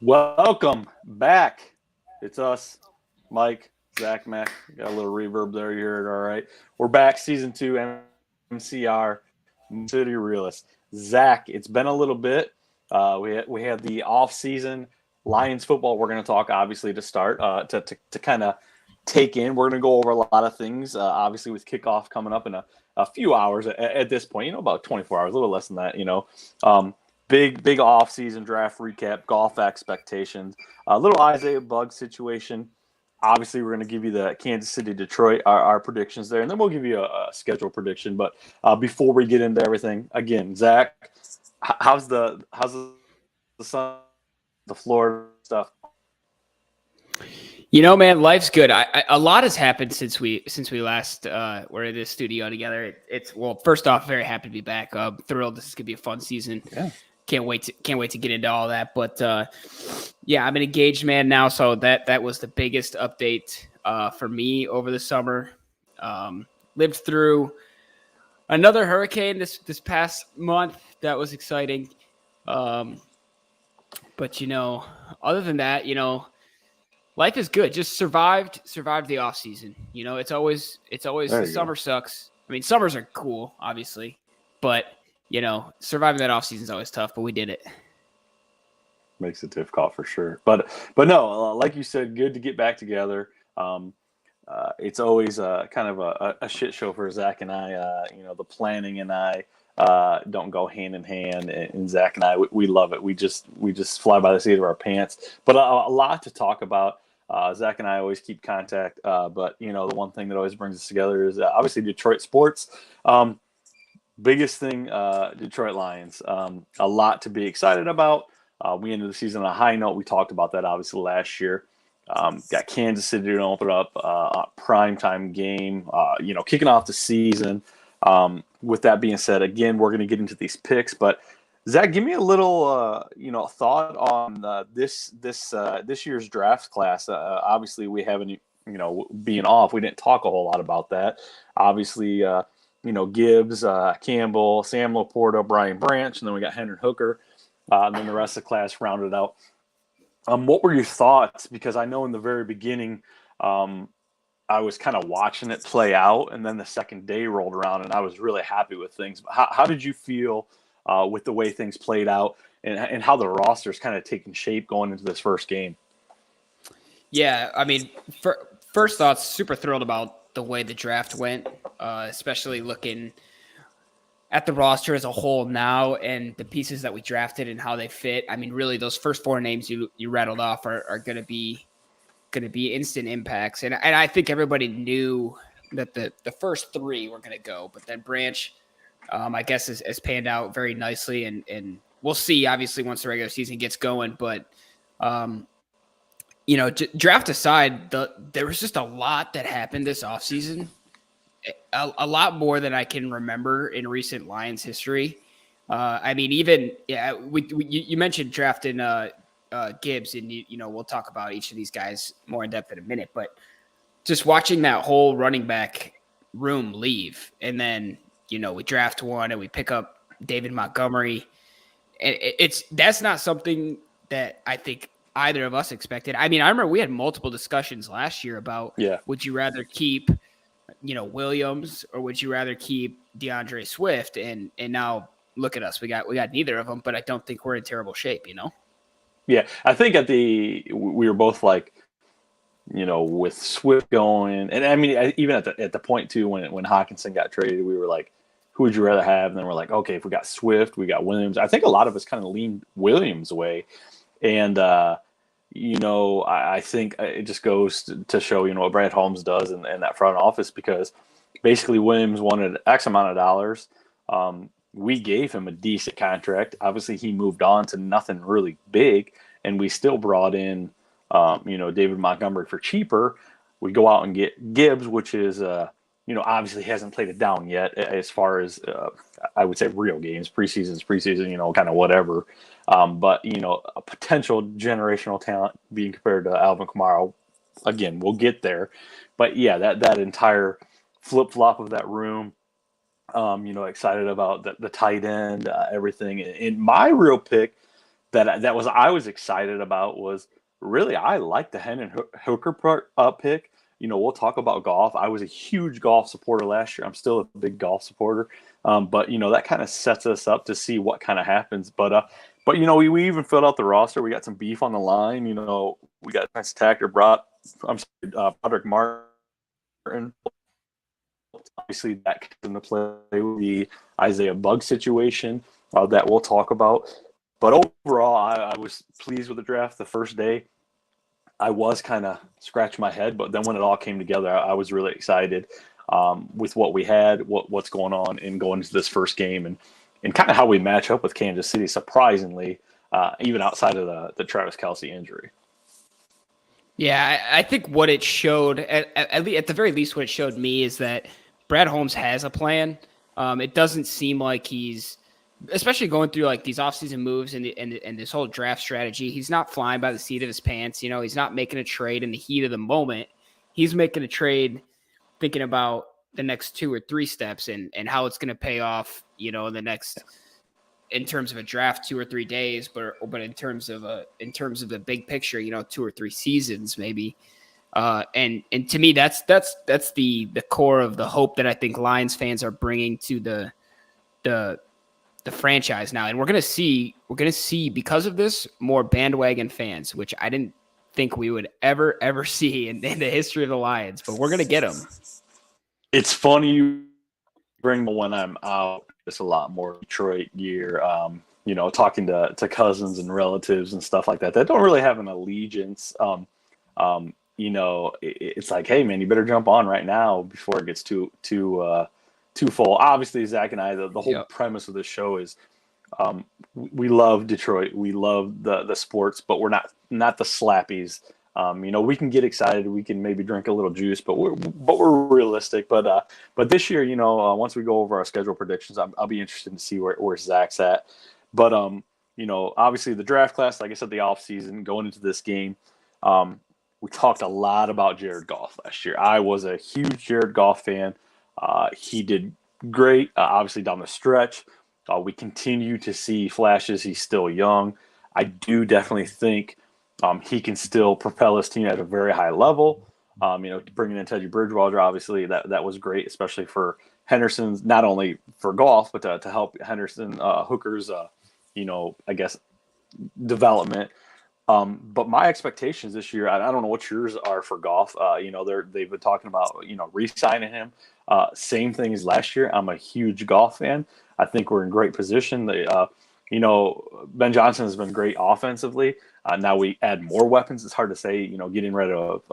Welcome back. It's us, Mike, Zach, Mac. Got a little reverb there. You heard it all right. We're back, season 2, MCR, City Realist. Zach, it's been a little bit. We had the off season Lions football. We're going to talk obviously to start to kind of take in. We're going to go over a lot of things. Obviously, with kickoff coming up in a few hours at this point. About 24 hours, a little less than that. Um, big off season draft recap, golf expectations, a little Isaiah Bug situation. Obviously, we're going to give you the Kansas City, Detroit, our predictions there, and then we'll give you a schedule prediction. But before we get into everything, again, Zach, how's the sun, the Florida stuff? Man, life's good. A lot has happened since we last were in this studio together. First off, very happy to be back. Thrilled. This is gonna be a fun season. Yeah. Can't wait to get into all that. But yeah, I'm an engaged man now, so that was the biggest update for me over the summer. Lived through another hurricane this past month. That was exciting. But other than that, life is good. Just survived the off season. It's always There the you go. summer sucks. I mean, summers are cool, obviously, but surviving that off season is always tough. But we did it. Makes it difficult for sure. But no, like you said, good to get back together. It's always kind of a shit show for Zach and I. The planning and I don't go hand in hand, and Zach and I we love it. We just fly by the seat of our pants. But a lot to talk about. Zach and I always keep contact. But the one thing that always brings us together is obviously Detroit sports. Biggest thing, Detroit Lions. A lot to be excited about. We ended the season on a high note. We talked about that obviously last year. Got Kansas City to open up a primetime game, kicking off the season. With that being said, again, we're going to get into these picks. But Zach, give me a little, thought on this year's draft class. Obviously, we haven't, being off, we didn't talk a whole lot about that. Obviously, Gibbs, Campbell, Sam Laporta, Brian Branch, and then we got Henry Hooker. And then the rest of the class rounded out. What were your thoughts? Because I know in the very beginning, I was kind of watching it play out, and then the second day rolled around, and I was really happy with things. How did you feel with the way things played out, and how the roster is kind of taking shape going into this first game? Yeah, I mean, first thoughts, super thrilled about the way the draft went, especially looking at the roster as a whole now and the pieces that we drafted and how they fit. I mean, really, those first four names you rattled off are going to be instant impacts, and I think everybody knew that the first three were going to go, but then Branch, I guess, has panned out very nicely, and we'll see. Obviously, once the regular season gets going, but draft aside, there was just a lot that happened this offseason. A lot more than I can remember in recent Lions history. I mean, even you mentioned drafting Gibbs, and we'll talk about each of these guys more in depth in a minute. But just watching that whole running back room leave, and then we draft one and we pick up David Montgomery, and that's not something that I think either of us expected. I mean, I remember we had multiple discussions last year about would you rather keep Williams, or would you rather keep DeAndre Swift? And now look at us. We got neither of them, but I don't think we're in terrible shape, Yeah, I think we were both like, with Swift going, and I mean, even at the point too when Hawkinson got traded, we were like, who would you rather have? And then we're like, okay, if we got Swift, we got Williams. I think a lot of us kind of leaned Williams away, and I think it just goes to show, what Brad Holmes does in that front office, because basically Williams wanted X amount of dollars. We gave him a decent contract. Obviously, he moved on to nothing really big, and we still brought in, David Montgomery for cheaper. We go out and get Gibbs, which is, obviously hasn't played it down yet as far as, I would say, real games. Preseason's preseason, kind of whatever. But, a potential generational talent being compared to Alvin Kamara. Again, we'll get there. But, yeah, that entire flip-flop of that room, excited about the tight end, everything. And my real pick, that was I was excited about was really I like the Hendon Hooker pick. We'll talk about Goff. I was a huge Goff supporter last year. I'm still a big Goff supporter, but that kind of sets us up to see what kind of happens. But we even filled out the roster. We got some beef on the line. We got Prince Tacker Broderick Martin. Obviously, that comes into play with the Isaiah Bugg situation that we'll talk about. But overall, I was pleased with the draft the first day. I was kind of scratching my head, but then when it all came together, I was really excited with what we had, what's going on, and going into this first game, and kind of how we match up with Kansas City, surprisingly, even outside of the Travis Kelce injury. Yeah, I think what it showed, at the very least, what it showed me is that Brad Holmes has a plan. It doesn't seem like he's, especially going through like these offseason moves and this whole draft strategy, he's not flying by the seat of his pants. He's not making a trade in the heat of the moment. He's making a trade thinking about the next 2 or 3 steps and how it's going to pay off, in the next, in terms of a draft 2 or 3 days, but in terms of the big picture, 2 or 3 seasons maybe. And to me, that's the core of the hope that I think Lions fans are bringing to the franchise now. And we're going to see because of this more bandwagon fans, which I didn't think we would ever see in the history of the Lions, but we're going to get them. It's funny you bring the when I'm out. It's a lot more Detroit year. Talking to cousins and relatives and stuff like that don't really have an allegiance. It's like, hey man, you better jump on right now before it gets too full. Obviously, Zach and I, the whole premise of this show is we love Detroit. We love the sports, but we're not the slappies. We can get excited. We can maybe drink a little juice, but we're realistic. But this year, once we go over our schedule predictions, I'll be interested to see where Zach's at. But obviously the draft class, like I said, the offseason going into this game, we talked a lot about Jared Goff last year. I was a huge Jared Goff fan. He did great, obviously down the stretch. We continue to see flashes. He's still young. I do definitely think he can still propel his team at a very high level. Bringing in Teddy Bridgewater, obviously that was great, especially for Henderson's, not only for Goff, but to help Henderson Hooker's, I guess, development. But my expectations this year, I don't know what yours are for Goff. They've been talking about, re-signing him. Same thing as last year. I'm a huge Goff fan. I think we're in great position. Ben Johnson has been great offensively. Now we add more weapons. It's hard to say, getting rid of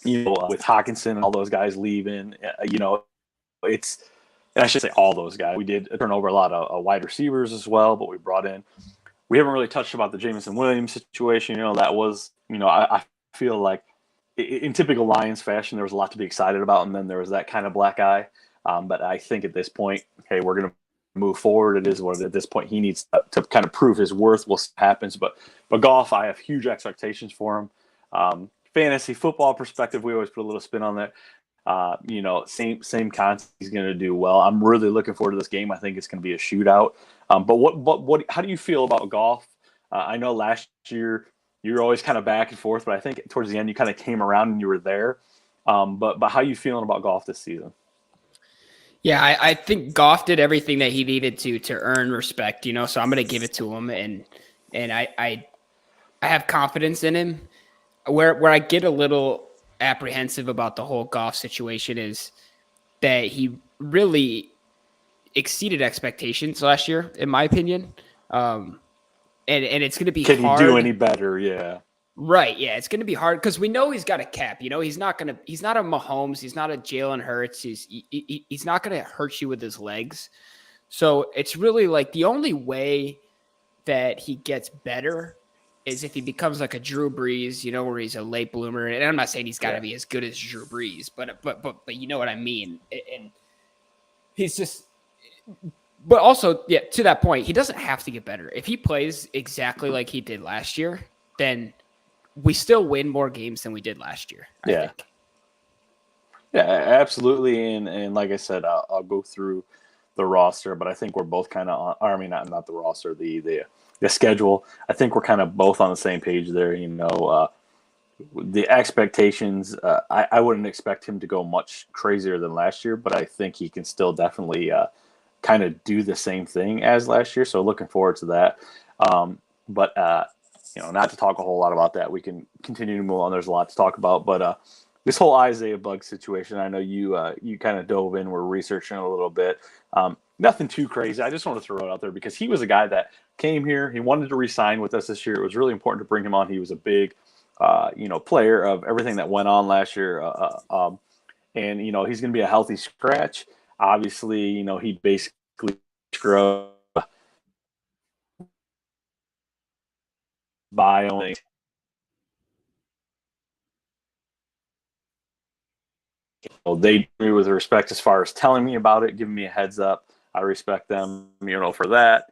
with Hawkinson and all those guys leaving, and I should say all those guys. We did turn over a lot of wide receivers as well, but we haven't really touched about the Jameson Williams situation. That was, I feel like in typical Lions fashion, there was a lot to be excited about. And then there was that kind of black eye. But I think at this point, hey, we're going to move forward. It is what it is. At this point, he needs to kind of prove his worth. We'll see what happens. But Goff, I have huge expectations for him. Fantasy football perspective, we always put a little spin on that. Same concept. He's going to do well. I'm really looking forward to this game. I think it's going to be a shootout. But how do you feel about Goff? I know last year you were always kind of back and forth, but I think towards the end you kind of came around and you were there. But how are you feeling about Goff this season? Yeah, I think Goff did everything that he needed to earn respect, so I'm going to give it to him. And I have confidence in him. Where I get a little apprehensive about the whole Goff situation is that he really exceeded expectations last year, in my opinion. And it's going to be hard. Can he do any better? Yeah. Right. Yeah. It's going to be hard because we know he's got a cap. He's not a Mahomes. He's not a Jalen Hurts. He's not going to hurt you with his legs. So it's really like the only way that he gets better is if he becomes like a Drew Brees, where he's a late bloomer. And I'm not saying he's got to be as good as Drew Brees, but you know what I mean. And he's just, but also, yeah, to that point, he doesn't have to get better. If he plays exactly like he did last year, then we still win more games than we did last year. I think. Yeah, absolutely. And like I said, I'll go through the roster, but I think we're both kind of – I mean, not the roster, the schedule. I think we're kind of both on the same page there, the expectations, I wouldn't expect him to go much crazier than last year, but I think he can still definitely kind of do the same thing as last year. So looking forward to that. But not to talk a whole lot about that. We can continue to move on. There's a lot to talk about, but this whole Isaiah Buggs situation, I know you kind of dove in. We're researching a little bit. Nothing too crazy. I just want to throw it out there because he was a guy that came here. He wanted to re-sign with us this year. It was really important to bring him on. He was a big player of everything that went on last year. And he's going to be a healthy scratch. Obviously, he basically screwed by only. They do with respect as far as telling me about it, giving me a heads up. I respect them, for that.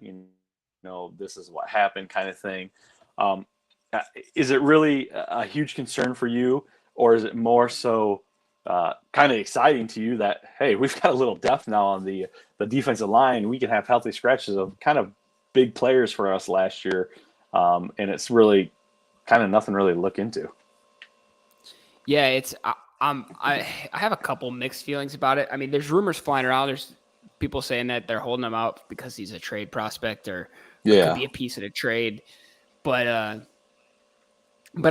This is what happened kind of thing. Is it really a huge concern for you, or is it more so kind of exciting to you that, hey, we've got a little depth now on the defensive line. We can have healthy scratches of kind of big players for us last year, and it's really kind of nothing really to look into. Yeah, it's I have a couple mixed feelings about it. I mean, there's rumors flying around. There's people saying that they're holding him out because he's a trade prospect or could be a piece of the trade. But I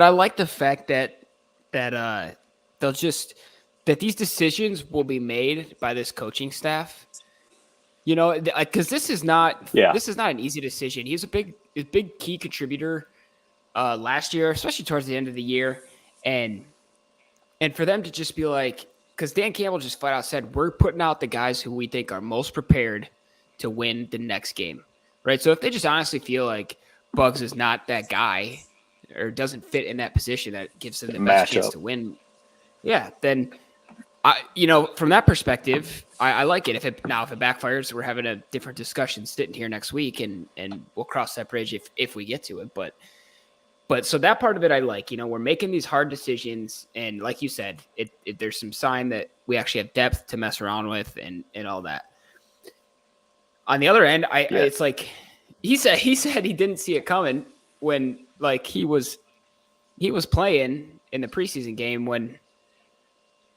like the fact that they'll just that these decisions will be made by this coaching staff. Because this is not an easy decision. He's a big key contributor last year, especially towards the end of the year, and for them to just be like, because Dan Campbell just flat out said, we're putting out the guys who we think are most prepared to win the next game, right? So if they just honestly feel like Buggs is not that guy or doesn't fit in that position that gives them the best chance to win, then from that perspective, I like it. If it backfires, we're having a different discussion sitting here next week, and we'll cross that bridge if we get to it. But so that part of it I like. We're making these hard decisions, and like you said, there's some sign that we actually have depth to mess around with and all that. On the other end, it's like he said he didn't see it coming when he was playing in the preseason game when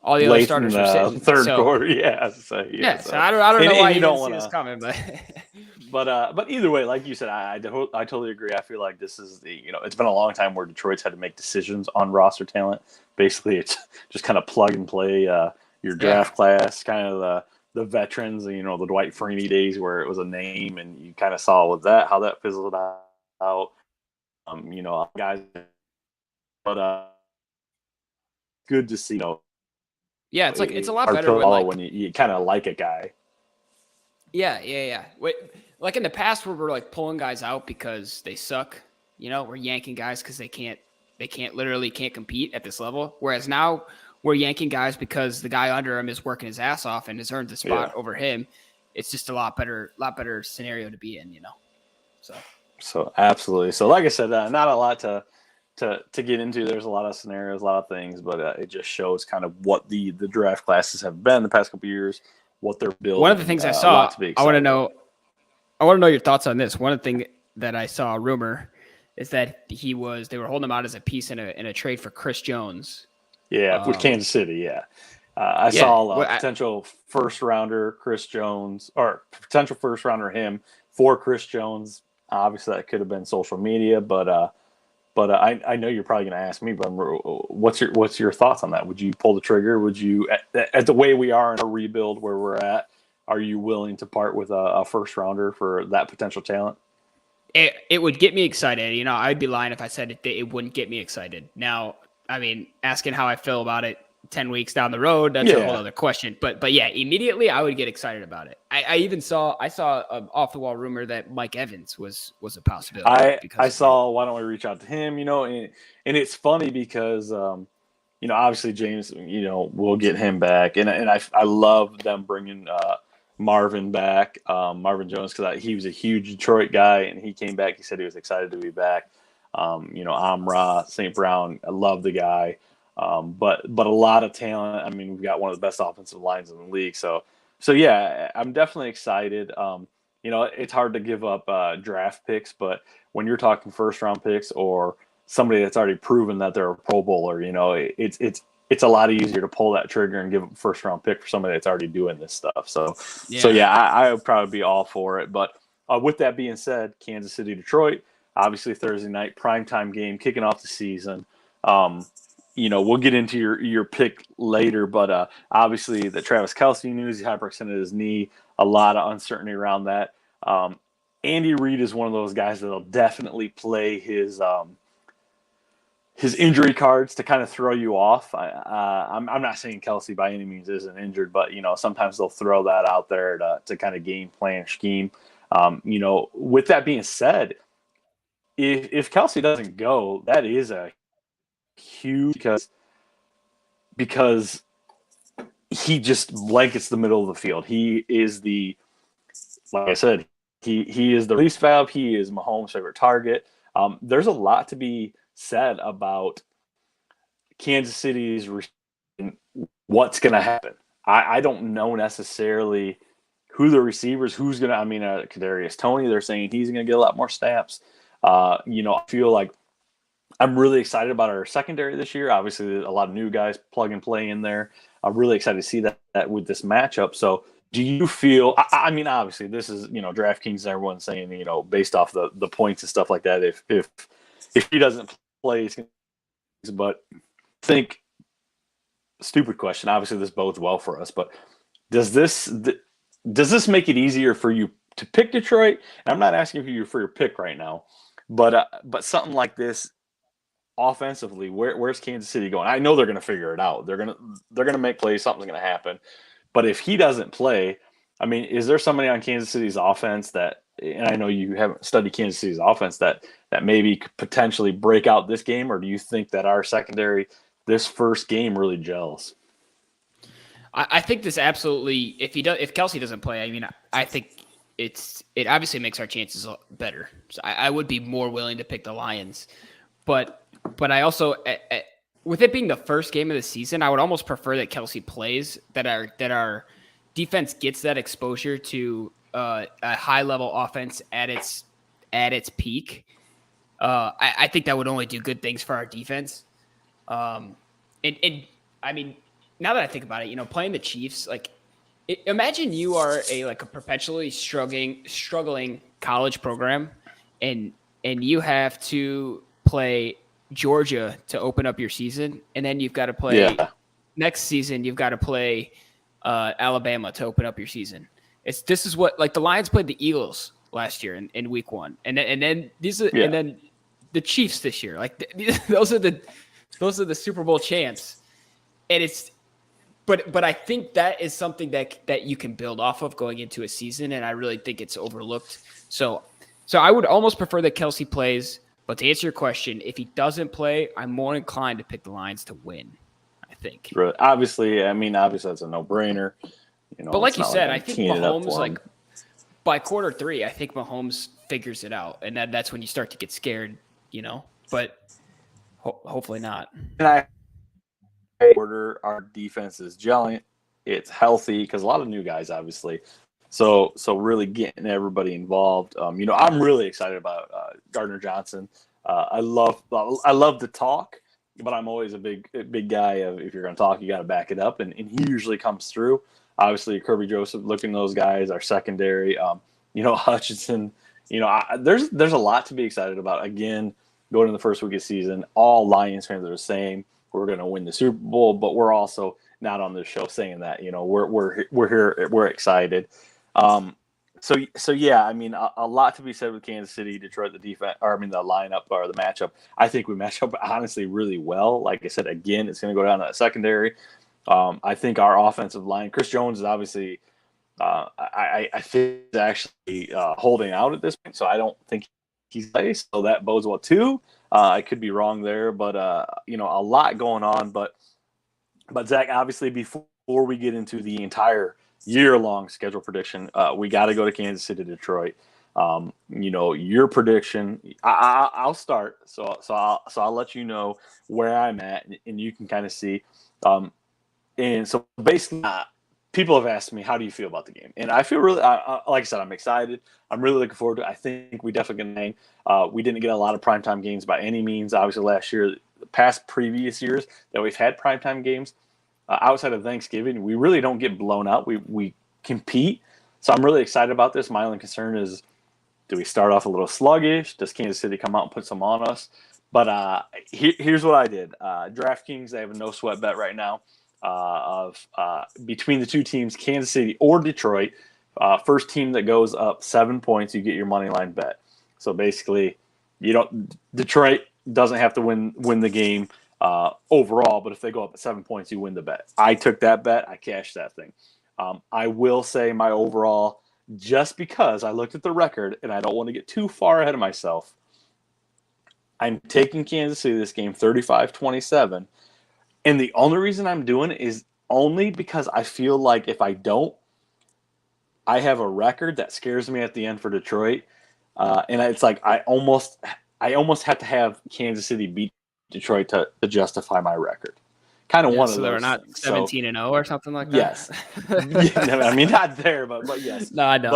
all the other starters were sitting. Third quarter, So I don't know why you don't see this coming, but but either way, like you said, I totally agree. I feel like this is it's been a long time where Detroit's had to make decisions on roster talent. Basically, it's just kind of plug and play your draft class, kind of the veterans, the Dwight Freeney days where it was a name, and you kind of saw with that how that fizzled out. Guys, but good to see. Yeah, it's a lot better when you kind of like a guy. Yeah. Wait, like in the past where we're pulling guys out because they suck, we're yanking guys because they literally can't compete at this level. Whereas now we're yanking guys because the guy under him is working his ass off and has earned the spot over him. It's just a lot better scenario to be in, So absolutely. So like I said, not a lot to get into. There's a lot of scenarios, a lot of things, but it just shows kind of what the draft classes have been the past couple of years, what they're building. One of the things I saw, I want to know your thoughts on this. One of the things that I saw a rumor is that they were holding him out as a piece in a trade for Chris Jones. Yeah, with Kansas City. Yeah, I saw a potential first rounder Chris Jones or potential first rounder him for Chris Jones. Obviously, that could have been social media, but I know you're probably going to ask me, but what's your thoughts on that? Would you pull the trigger? Would you, at the way we are in a rebuild where we're at, are you willing to part with a first rounder for that potential talent? It would get me excited. I'd be lying if I said it wouldn't get me excited. Now, I mean, asking how I feel about it 10 weeks down the road, that's a whole other question. But yeah, immediately I would get excited about it. I saw an off the wall rumor that Mike Evans was a possibility. I saw, why don't we reach out to him, and it's funny because, obviously James, we'll get him back. And I love them bringing Marvin back, Marvin Jones, because he was a huge Detroit guy and he came back. He said he was excited to be back. Amra, St. Brown, I love the guy. But a lot of talent. I mean, we've got one of the best offensive lines in the league. So so yeah, I'm definitely excited. It's hard to give up draft picks, but when you're talking first round picks or somebody that's already proven that they're a Pro Bowler, it's a lot easier to pull that trigger and give up a first round pick for somebody that's already doing this stuff. So Yeah. yeah, I would probably be all for it. But with that being said, Kansas City, Detroit, obviously Thursday night primetime game kicking off the season. Um, we'll get into your pick later, but obviously the Travis Kelce news, he hyperextended his knee, a lot of uncertainty around that. Um, Andy Reid is one of those guys that'll definitely play his injury cards to kind of throw you off. I'm not saying Kelce by any means isn't injured, but sometimes they'll throw that out there to kind of game plan scheme. With that being said, if Kelce doesn't go, that is a huge because he just blankets the middle of the field. He is like I said, he is the release valve. He is Mahomes' favorite target. There's a lot to be said about Kansas City's what's going to happen. I don't know necessarily who the receivers, who's going to. I mean, Kadarius Toney, they're saying he's going to get a lot more snaps. I feel like I'm really excited about our secondary this year. Obviously, a lot of new guys plug and play in there. I'm really excited to see that with this matchup. So, do you feel? I mean, obviously, this is DraftKings and everyone's saying based off the points and stuff like that. If he doesn't play, but think stupid question. Obviously, this bodes well for us, but does this make it easier for you to pick Detroit? And I'm not asking you for your pick right now, but something like this offensively, where's Kansas City going? I know they're going to figure it out. They're going to make plays. Something's going to happen. But if he doesn't play, I mean, is there somebody on Kansas City's offense that? And I know you haven't studied Kansas City's offense that maybe could potentially break out this game, or do you think that our secondary this first game really gels? I think this absolutely. If Kelsey doesn't play, I mean, I think it obviously makes our chances better. So I would be more willing to pick the Lions, but I also with it being the first game of the season, I would almost prefer that Kelsey plays, that our defense gets that exposure to a high level offense at its peak. I think that would only do good things for our defense. And I mean, now that I think about it, playing the Chiefs, imagine you are a perpetually struggling college program, and you have to play Georgia to open up your season, and then you've got to play next season. You've got to play Alabama to open up your season. This is what the Lions played the Eagles last year in week 1, and then and then the Chiefs this year. Those are the Super Bowl champs, and but I think that is something that you can build off of going into a season, and I really think it's overlooked. So I would almost prefer that Kelsey plays, but to answer your question, if he doesn't play, I'm more inclined to pick the Lions to win, I think. Obviously, that's a no-brainer. But like you said, I think Mahomes, by quarter 3, I think Mahomes figures it out, and that's when you start to get scared, But hopefully not. And order, our defense is gelling. It's healthy because a lot of new guys, obviously. So really getting everybody involved. I'm really excited about Gardner Johnson. I love the talk, but I'm always a big guy of if you're going to talk, you got to back it up, and he usually comes through. Obviously, Kirby Joseph, looking at those guys, our secondary. Hutchinson. There's a lot to be excited about. Again, going into the first week of the season, all Lions fans are saying we're going to win the Super Bowl, but we're also not on this show saying that. We're here, we're excited. So yeah, a lot to be said with Kansas City, Detroit, the defense, the lineup or the matchup. I think we match up honestly really well. Like I said, again, it's going to go down to that secondary. I think our offensive line, Chris Jones is obviously, I think he's actually holding out at this point, so I don't think he's placed. So that bodes well too. I could be wrong there, but a lot going on. But Zach, obviously, before we get into the entire year-long schedule prediction, we got to go to Kansas City, Detroit. Your prediction. I'll start. So I'll let you know where I'm at, and you can kind of see. And so basically, people have asked me, how do you feel about the game? And I feel really, like I said, I'm excited. I'm really looking forward to it. I think we definitely can hang. We didn't get a lot of primetime games by any means. Obviously, last year, past previous years that we've had primetime games outside of Thanksgiving, we really don't get blown out. We compete. So I'm really excited about this. My only concern is, do we start off a little sluggish? Does Kansas City come out and put some on us? But here's what I did. DraftKings, they have a no sweat bet right now of between the two teams, Kansas City or Detroit. First team that goes up 7 points, you get your money line bet. So basically, Detroit doesn't have to win the game overall, but if they go up at 7 points, you win the bet. I took that bet. I cashed that thing. I will say my overall, just because I looked at the record and I don't want to get too far ahead of myself, I'm taking Kansas City this game 35-27. And the only reason I'm doing it is only because I feel like if I don't, I have a record that scares me at the end for Detroit. And it's like I almost have to have Kansas City beat Detroit to justify my record. Kind of one of so those. they're not things. 17-0 or something like that. Yes. Yeah, no, I mean, not there, but yes. No, I know.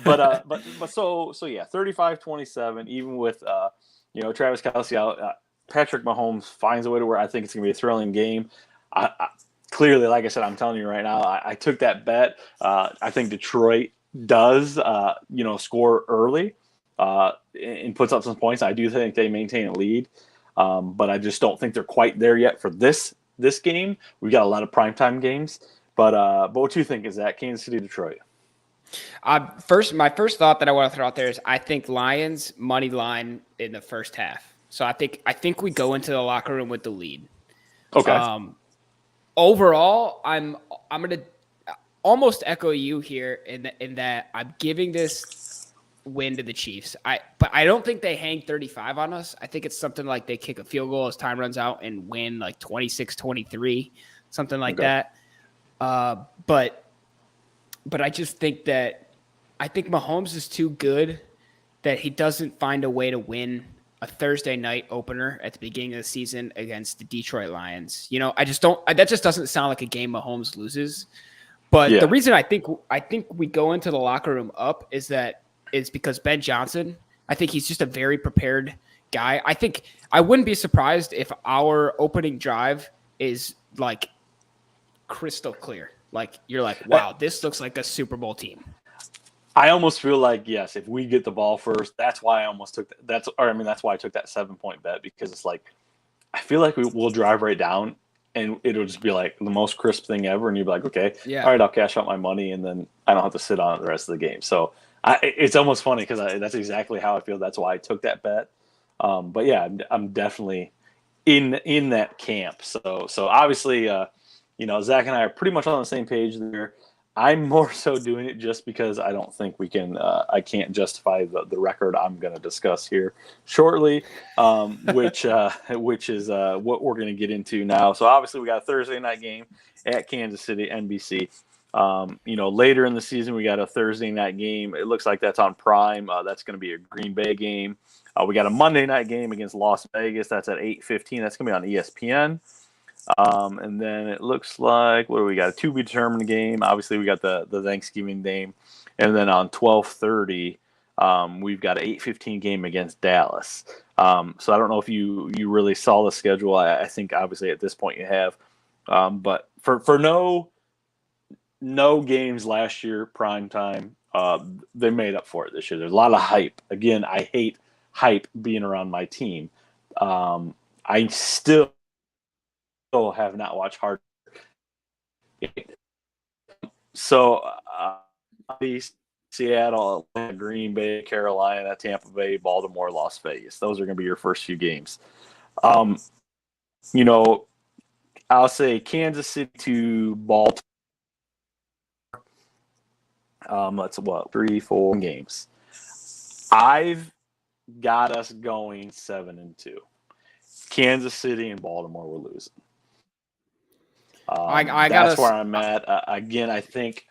But so yeah, 35-27. Even with Travis Kelce out, Patrick Mahomes finds a way to where I think it's going to be a thrilling game. Clearly, like I said, I'm telling you right now, I took that bet. I think Detroit does, score early and puts up some points. I do think they maintain a lead, but I just don't think they're quite there yet for this game. We've got a lot of primetime games. But what do you think? Is that Kansas City, Detroit? My first thought that I want to throw out there is I think Lions money line in the first half. So I think we go into the locker room with the lead. Okay. Overall, I'm gonna almost echo you here in that I'm giving this win to the Chiefs. But I don't think they hang 35 on us. I think it's something like they kick a field goal as time runs out and win like 26-23, something like that. But I just think Mahomes is too good that he doesn't find a way to win a Thursday night opener at the beginning of the season against the Detroit Lions. I just don't. That just doesn't sound like a game Mahomes loses. But the reason I think we go into the locker room up is because Ben Johnson. I think he's just a very prepared guy. I think I wouldn't be surprised if our opening drive is like crystal clear. Like you're like, wow, this looks like a Super Bowl team. I almost feel like, yes, if we get the ball first, that's why I almost took that. That's why I took that 7 point bet, because it's like, I feel like we'll drive right down and it'll just be like the most crisp thing ever. And you'll be like, okay, all right, I'll cash out my money and then I don't have to sit on it the rest of the game. So it's almost funny because that's exactly how I feel. That's why I took that bet. But yeah, I'm definitely in that camp. So obviously, Zach and I are pretty much on the same page there. I'm more so doing it just because I don't think we can. I can't justify the record I'm going to discuss here shortly, which is what we're going to get into now. So obviously we got a Thursday night game at Kansas City, NBC. Later in the season we got a Thursday night game. It looks like that's on Prime. That's going to be a Green Bay game. We got a Monday night game against Las Vegas. That's at 8:15. That's going to be on ESPN. And then it looks like, what do we got? A to be determined game. Obviously, we got the Thanksgiving game, and then on 12:30, we've got an 8:15 game against Dallas. So I don't know if you really saw the schedule. I think obviously at this point you have, but for no games last year prime time, they made up for it this year. There's a lot of hype. Again, I hate hype being around my team. I still have not watched hard. So Seattle, Green Bay, Carolina, Tampa Bay, Baltimore, Las Vegas. Those are going to be your first few games. I'll say Kansas City to Baltimore. That's 3, 4 games. I've got us going 7-2. Kansas City and Baltimore were losing. That's where I'm at. Again, I think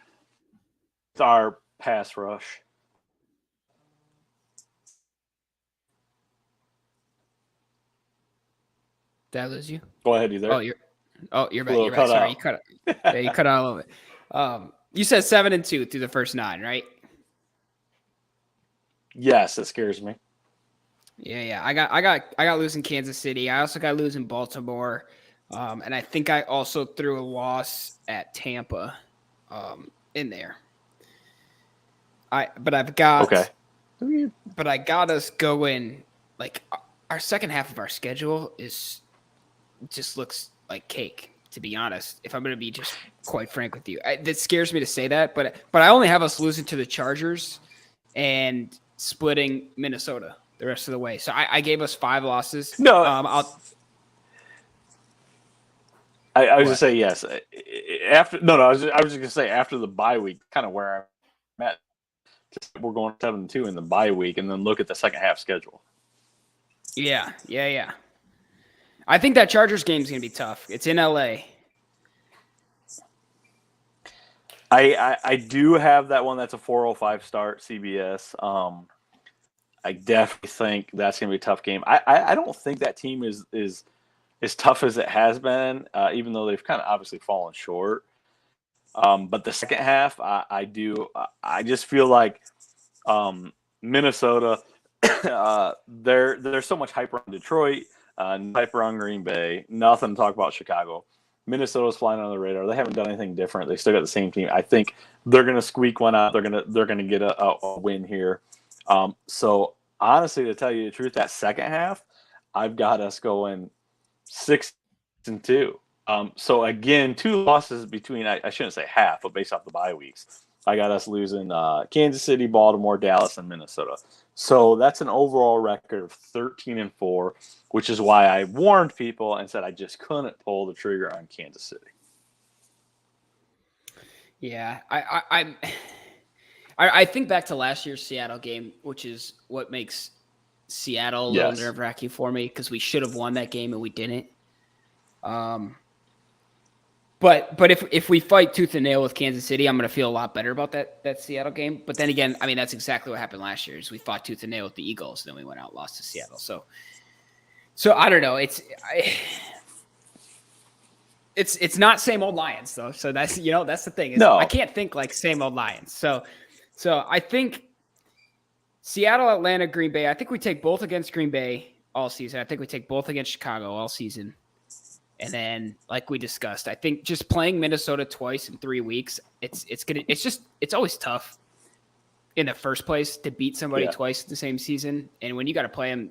our pass rush. Did I lose you? Go ahead, you there? You're back. You're back. Sorry, you cut out a little bit. You said 7-2 through the first 9, right? Yes, it scares me. Yeah. I got losing Kansas City. I also got losing Baltimore, and I think I also threw a loss at Tampa, in there. But I've Okay. got, but I got us going. Like our second half of our schedule is just looks like cake. To be honest, if I'm going to be just quite frank with you, that scares me to say that. But I only have us losing to the Chargers and splitting Minnesota the rest of the way. So I gave us 5 losses. No, I was What? just say yes. After no, I was just gonna say after the bye week, kind of where I'm at. We're going 7-2 in the bye week, and then look at the second half schedule. Yeah. I think that Chargers game is going to be tough. It's in LA. I do have that one. That's a 4:05 start, CBS. I definitely think that's going to be a tough game. I don't think that team is as tough as it has been, even though they've kind of obviously fallen short. But the second half, I do. I just feel like Minnesota. There's so much hype around Detroit, hype around Green Bay. Nothing to talk about Chicago. Minnesota's flying on the radar. They haven't done anything different. They still got the same team. I think they're gonna squeak one out. They're gonna get a win here. So honestly, to tell you the truth, that second half, I've got us going 6-2. So again, 2 losses between, I shouldn't say half, but based off the bye weeks, I got us losing Kansas City, Baltimore, Dallas, and Minnesota. So that's an overall record of 13-4, which is why I warned people and said I just couldn't pull the trigger on Kansas City. Yeah, I think back to last year's Seattle game, which is what makes Seattle a little nerve-wracking for me because we should have won that game and we didn't. But if we fight tooth and nail with Kansas City, I'm going to feel a lot better about that Seattle game. But then again, I mean, that's exactly what happened last year is we fought tooth and nail with the Eagles, then we went out and lost to Seattle. So I don't know. It's not same old Lions though. So that's the thing. No. I can't think like same old Lions. So I think Seattle, Atlanta, Green Bay. I think we take both against Green Bay all season. I think we take both against Chicago all season. And then, like we discussed, I think just playing Minnesota twice in 3 weeks, it's always tough in the first place to beat somebody twice in the same season. And when you got to play them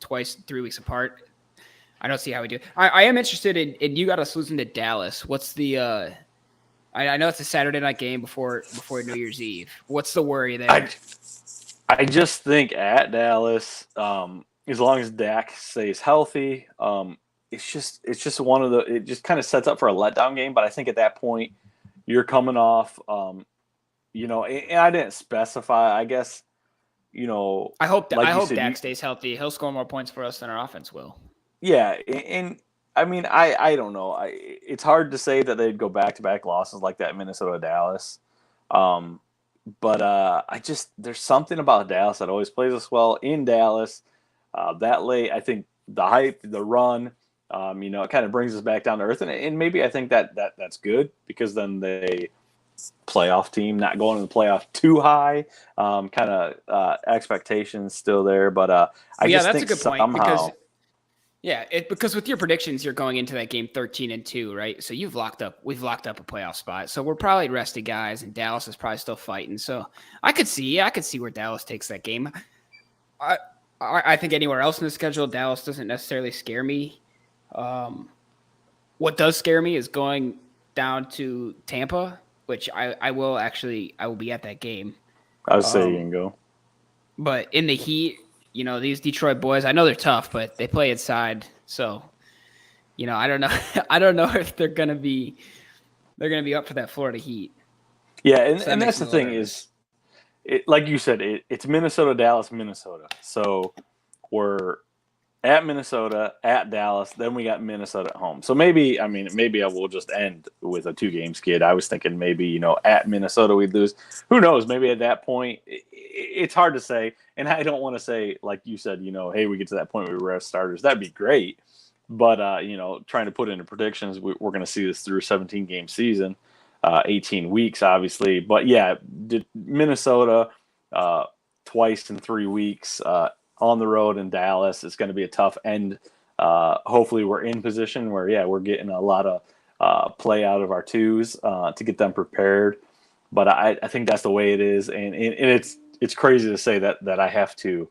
twice, 3 weeks apart, I don't see how we do. I am interested in you got us losing to Dallas. What's the? I know it's a Saturday night game before New Year's Eve. What's the worry there? I just think at Dallas, as long as Dak stays healthy, it's just one of the. It just kind of sets up for a letdown game. But I think at that point, you're coming off, and I didn't specify. I guess, I hope Dak stays healthy. He'll score more points for us than our offense will. Yeah, and I mean, I don't know. It's hard to say that they'd go back-to-back losses like that, Minnesota, Dallas. But there's something about Dallas that always plays us well in Dallas. That late, I think the hype, the run, it kind of brings us back down to earth, and maybe I think that's good because then they playoff team not going to the playoff too high, kind of expectations still there, but I just that's think a good point somehow. Because with your predictions, you're going into that game 13-2, right? So we've locked up a playoff spot. So we're probably rested guys, and Dallas is probably still fighting. So I could see where Dallas takes that game. I think anywhere else in the schedule, Dallas doesn't necessarily scare me. What does scare me is going down to Tampa, which I will be at that game. I would say you can go. But in the heat, these Detroit boys, I know they're tough, but they play inside. So, I don't know. I don't know if they're gonna be up for that Florida heat. Yeah, and that's the thing is, like you said, it's Minnesota, Dallas, Minnesota. So we're at Minnesota, at Dallas, then we got Minnesota at home. So maybe I will just end with a 2-game skid. I was thinking maybe, at Minnesota we'd lose. Who knows? Maybe at that point, it's hard to say. And I don't want to say, like you said, hey, we get to that point where we rest starters. That'd be great. But, trying to put into predictions, we're going to see this through a 17-game season. 18 weeks, obviously. But yeah, Minnesota twice in 3 weeks on the road in Dallas. It's going to be a tough end. Hopefully, we're in position where we're getting a lot of play out of our twos to get them prepared. But I think that's the way it is, and it's crazy to say that I have to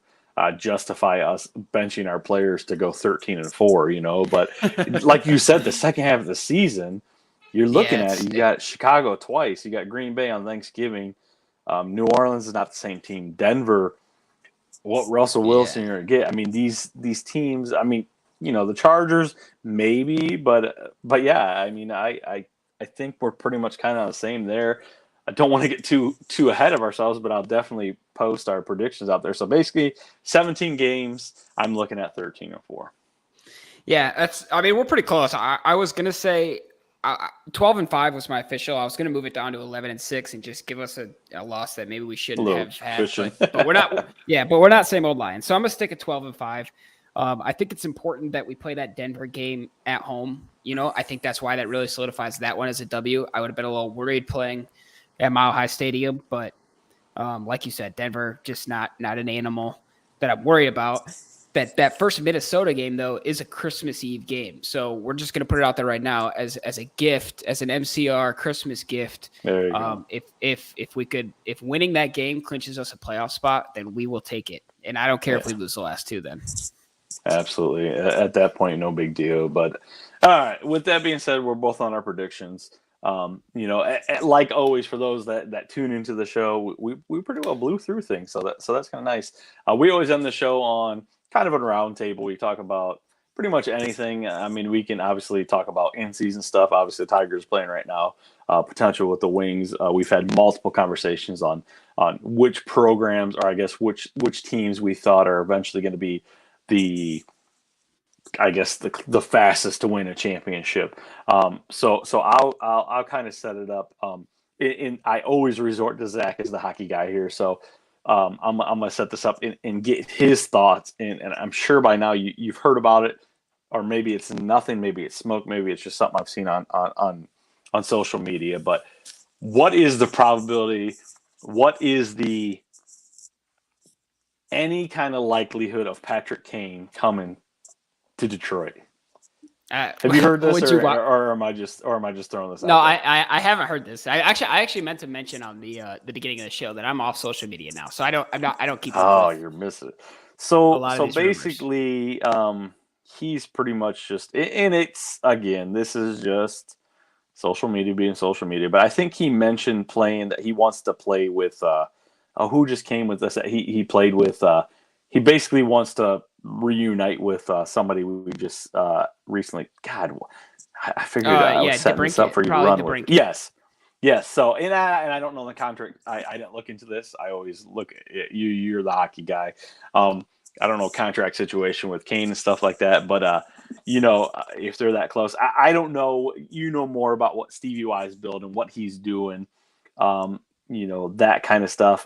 justify us benching our players to go 13-4, But like you said, the second half of the season, you're looking at you got Chicago twice, you got Green Bay on Thanksgiving, New Orleans is not the same team, Denver. What Russell Wilson you're gonna get? I mean, these teams. I mean, the Chargers maybe, but yeah. I mean, I think we're pretty much kind of the same there. I don't want to get too ahead of ourselves, but I'll definitely post our predictions out there. So basically, 17 games. I'm looking at 13-4. Yeah, I mean, we're pretty close. I was gonna say 12-5 was my official. I was gonna move it down to 11-6 and just give us a loss that maybe we shouldn't have had. But we're not. Yeah, but we're not same old Lions. So I'm gonna stick at 12-5. I think it's important that we play that Denver game at home. I think that's why that really solidifies that one as a W. I would have been a little worried playing at Mile High Stadium, but like you said, Denver just not an animal that I'm worried about. That first Minnesota game though is a Christmas Eve game, so we're just going to put it out there right now as a gift, as an MCR Christmas gift. There you go. If winning that game clinches us a playoff spot, then we will take it, and I don't care if we lose the last two. Then absolutely, at that point, no big deal. But all right, with that being said, we're both on our predictions. Like always, for those that tune into the show, we pretty well blew through things, so that's kind of nice. We always end the show on kind of a round table. We talk about pretty much anything. I mean, we can obviously talk about in-season stuff. Obviously, the Tigers playing right now, potential with the Wings. We've had multiple conversations on which programs, or I guess which teams we thought are eventually going to be the fastest to win a championship. So I'll kind of set it up. I always resort to Zach as the hockey guy here, so I'm gonna set this up and get his thoughts. And I'm sure by now you've heard about it, or maybe it's nothing, maybe it's smoke, maybe it's just something I've seen on social media. But what is the probability? What is the any kind of likelihood of Patrick Kane coming to Detroit? Have you heard this, or am I just throwing this out? No, I haven't heard this. I actually meant to mention on the beginning of the show that I'm off social media now, so I don't keep. Oh, you're missing it. So basically, he's pretty much just, and it's again, this is just social media being social media. But I think he mentioned playing that he wants to play with. Who just came with us? He played with. He basically wants to reunite with somebody we just recently. God, I figured I was setting this up for you to run with. Yes. So and I don't know the contract. I didn't look into this. I always look at you. You're the hockey guy. I don't know contract situation with Kane and stuff like that. But if they're that close, I don't know. You know more about what Stevie Y is building, what he's doing. That kind of stuff.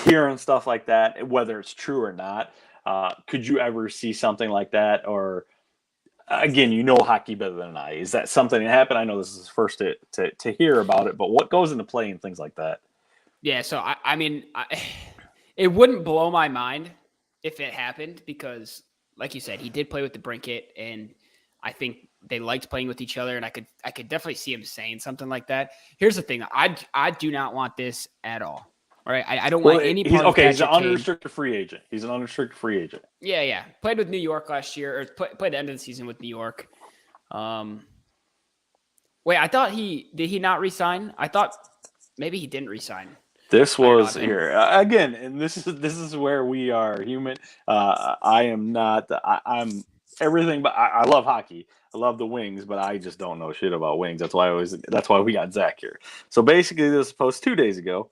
Hearing stuff like that, whether it's true or not. Could you ever see something like that? Or again, hockey better than I. Is that something that happened? I know this is the first to hear about it, but what goes into play and things like that? Yeah, so I mean, it wouldn't blow my mind if it happened because, like you said, he did play with the Brinket, and I think they liked playing with each other, and I could definitely see him saying something like that. Here's the thing: I do not want this at all. All right, I don't want any part of Patrick he's an unrestricted free agent. He's an unrestricted free agent. Yeah. Played with New York last year, or played the end of the season with New York. Wait, I thought did he not resign? I thought maybe he didn't resign. This was here again, and this is where we are human. I am not. I'm everything, but I love hockey. I love the Wings, but I just don't know shit about Wings. That's why we got Zach here. So basically, this was posted 2 days ago.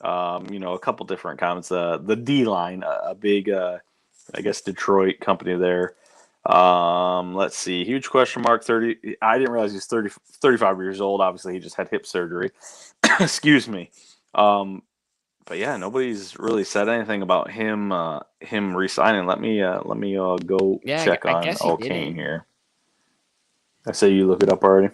A couple different comments. The D line, a big, I guess Detroit company there. Let's see. Huge question mark. 30. I didn't realize he's 35 years old. Obviously, he just had hip surgery. Excuse me. But yeah, nobody's really said anything about him resigning. Let me go check on Kane here. I say you look it up already.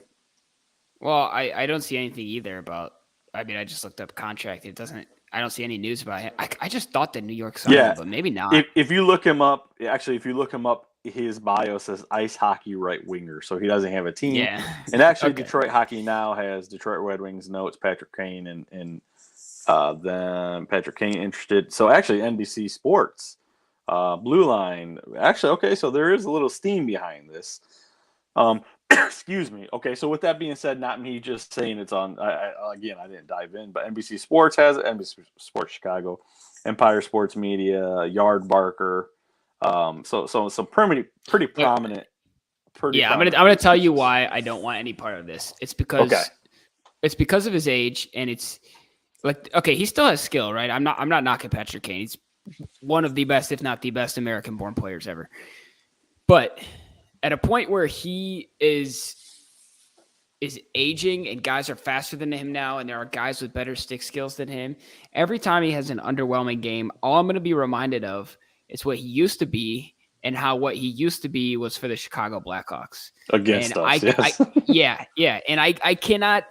Well, I don't see anything either about. I mean, I just looked up contract. It doesn't. I don't see any news about him. I just thought that New York signed him, Yeah, but maybe not. if you look him up, actually, if you look him up, his bio says ice hockey right winger, so he doesn't have a team. Yeah. And actually, Okay. Detroit Hockey Now has Detroit Red Wings notes Patrick Kane and then Patrick Kane interested. So actually, NBC Sports, Blue Line. Actually, okay, so there is a little steam behind this. Excuse me. Okay, so with that being said, not me just saying it's on. Again, I didn't dive in, but NBC Sports has it. NBC Sports Chicago, Empire Sports Media, Yard Barker. So some pretty prominent. Yeah, I'm gonna tell you why I don't want any part of this. Okay. It's because of his age, and it's like, okay, he still has skill, right? I'm not knocking Patrick Kane. He's one of the best, if not the best, American-born players ever. But at a point where he is aging and guys are faster than him now, and there are guys with better stick skills than him, every time he has an underwhelming game, all I'm going to be reminded of is what he used to be and how what he used to be was for the Chicago Blackhawks. Against and us, yes. Yeah. And I cannot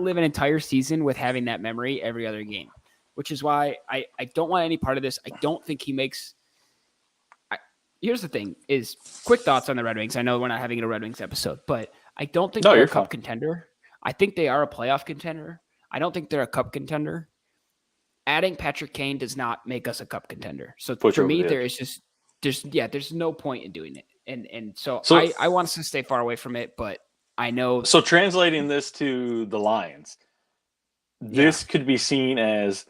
live an entire season with having that memory every other game, which is why I don't want any part of this. I don't think he makes here's the thing is quick thoughts on the Red Wings. I know we're not having a Red Wings episode, but I don't think they're a cup contender. I think they are a playoff contender. I don't think they're a cup contender. Adding Patrick Kane does not make us a cup contender. So for me, there's no point in doing it. And so I want us to stay far away from it, but I know. So translating this to the Lions, this could be seen as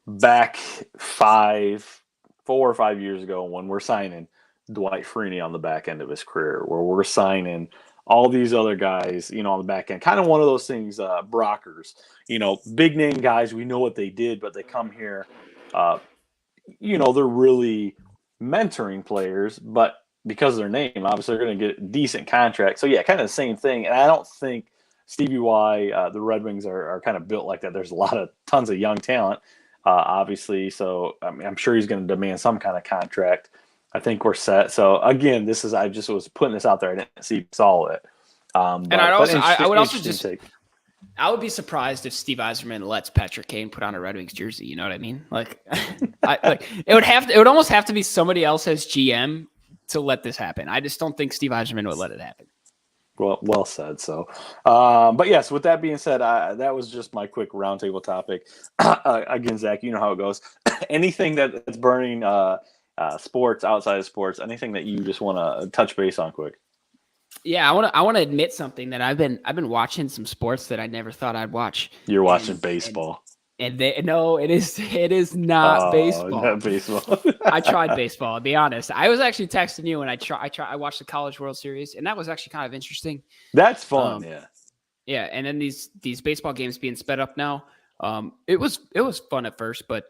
back 4 or 5 years ago when we're signing Dwight Freeney on the back end of his career, where we're signing all these other guys, on the back end. Kind of one of those things, Brockers, big name guys. We know what they did, but they come here, they're really mentoring players, but because of their name, obviously they're going to get a decent contract. So yeah, kind of the same thing. And I don't think Stevie Y, the Red Wings are kind of built like that. There's tons of young talent, obviously. So I'm sure he's going to demand some kind of contract. I think we're set. So again, I just was putting this out there. I didn't see saw it. I would be surprised if Steve Yzerman lets Patrick Kane put on a Red Wings jersey. You know what I mean? Like, it would almost have to be somebody else as GM to let this happen. I just don't think Steve Yzerman would let it happen. Well said. So, but yes, with that being said, that was just my quick roundtable topic. Again, Zach, you know how it goes. Anything that's burning sports, outside of sports, anything that you just want to touch base on quick? Yeah, I want to admit something that I've been watching some sports that I never thought I'd watch. You're watching baseball. No, it is not baseball. Not baseball. I tried baseball, to be honest. I was actually texting you, and I watched the College World Series, and that was actually kind of interesting. That's fun, yeah. Yeah, and then these baseball games being sped up now. It was fun at first, but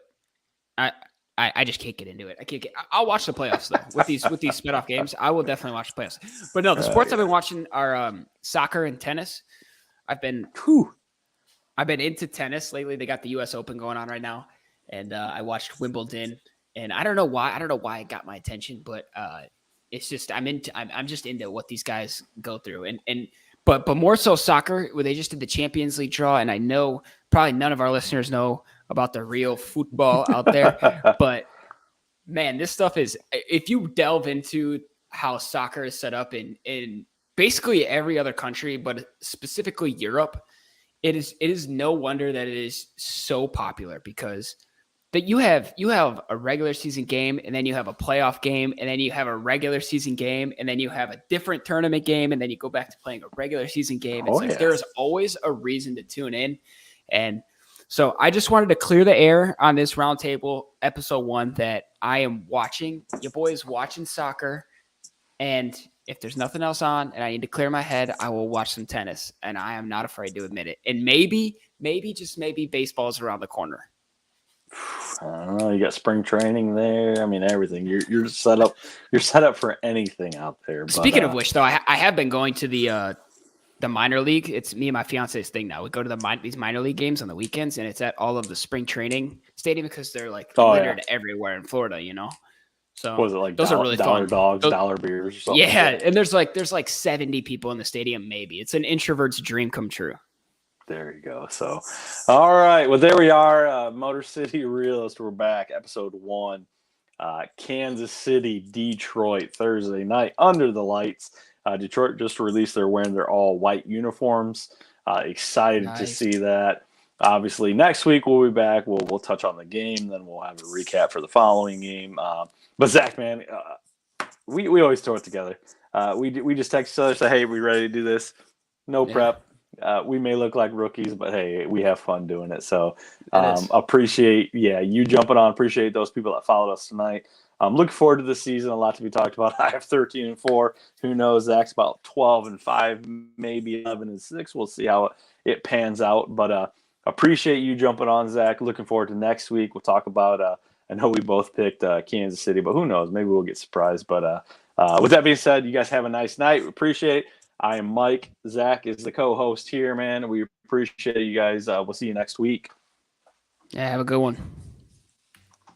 I just can't get into it. I'll watch the playoffs though. With these sped off games, I will definitely watch the playoffs. But no, the sports I've been watching are soccer and tennis. I've been into tennis lately. They got the U.S. Open going on right now, and I watched Wimbledon. And I don't know why it got my attention, but it's just I'm just into what these guys go through, but more so soccer, where they just did the Champions League draw, and I know probably none of our listeners know about the real football out there, but man, this stuff is, if you delve into how soccer is set up in basically every other country, but specifically Europe, it is no wonder that it is so popular, because that you have a regular season game, and then you have a playoff game, and then you have a regular season game, and then you have a different tournament game, and then you go back to playing a regular season game. It's there's always a reason to tune in. And so I just wanted to clear the air on this roundtable episode 1 that I am watching. Your boy is watching soccer, and if there's nothing else on and I need to clear my head, I will watch some tennis, and I am not afraid to admit it. And maybe just maybe baseball is around the corner. I don't know. You got spring training there. I mean, everything. You're set up. You're set up for anything out there. But, speaking of which, though, I have been going to the minor league. It's me and my fiance's thing now. We go to these minor league games on the weekends, and it's at all of the spring training stadium, because they're like littered everywhere in Florida, So was it like those are really dollar fun. dogs, dollar beers, or something? Yeah, and there's like 70 people in the stadium. Maybe it's an introvert's dream come true. There you go. So, all right. Well, there we are. Motor City Realist. We're back. Episode 1. Kansas City, Detroit, Thursday night under the lights. Detroit just released they're wearing their all white uniforms. Excited to Nice. see that. Obviously, next week we'll be back. We'll touch on the game, then we'll have a recap for the following game. But Zach, man, we always throw it together. We just text each other, say, hey, we ready to do this? No Yeah. prep. We may look like rookies, but hey, we have fun doing it. So It is. appreciate, you jumping on. Appreciate those people that followed us tonight. Looking forward to the season. A lot to be talked about. I have 13-4. Who knows? Zach's about 12-5, maybe 11-6. We'll see how it pans out. But appreciate you jumping on, Zach. Looking forward to next week. We'll talk about. I know we both picked Kansas City, but who knows? Maybe we'll get surprised. But with that being said, you guys have a nice night. We appreciate it. I am Mike. Zach is the co-host here, man. We appreciate you guys. We'll see you next week. Yeah, have a good one.